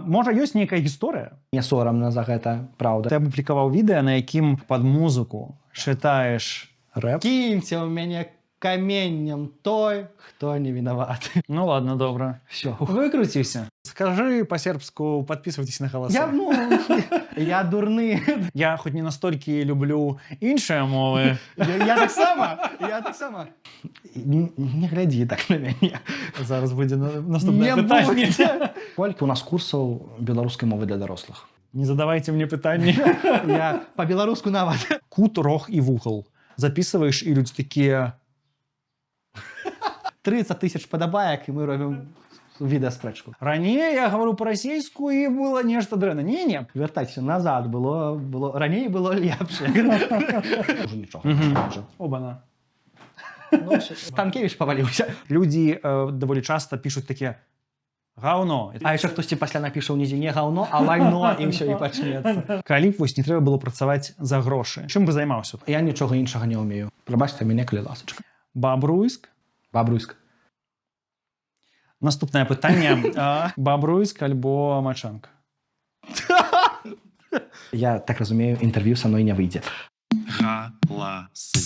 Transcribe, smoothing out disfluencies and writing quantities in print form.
Можа, ёсць нейкая гісторыя? Мне сорамна за гэта, праўда. Ты апублікаваў відэа, на якім пад музыку чытаеш рэп? Кіньце ў мяне каменнем той, хто не вінаваты. Ну ладно, добра. Всё. Выкруціўся. Скажы па-сербску, подписывайтесь на галасы. Я дурны. Я хоць не настолькі люблю іншыя мовы. Я так сама. Не глядзі так на мяне. Зараз будзе наступнае пытанне. Колькі у нас курсаў беларускай мовы для дарослых? Не задавайте мне пытанні. Я па-беларуску нават. Кут, рог і вугал. Записываешь, і людзі такія... 30 000 падабаек, і мы робім відэаспрэчку. Раней я говорю па-расейску, і было нешта дрэнна. Не-не. Вяртайся назад, раней было лепшае. Уже нічога. Обана. Станкевіч паваліўся. Людзі даволі часта пішуць такія гаўно. А яшчэ хтосьці пасля напіша ў нізе не гаўно, а лайно, і ўсё, і пачнецца. Калі б вось не трэба было працаваць за грошы, чым бы займаўся? Я нічога іншага не ўмею. Прабачце мяне, калі ласачка. Бабруйск? Бабруйск. Наступнае пытанне. Бабруйск альбо Мачанка? Я так разумею, інтэрв'ю са мной не выйдзе. Галасы.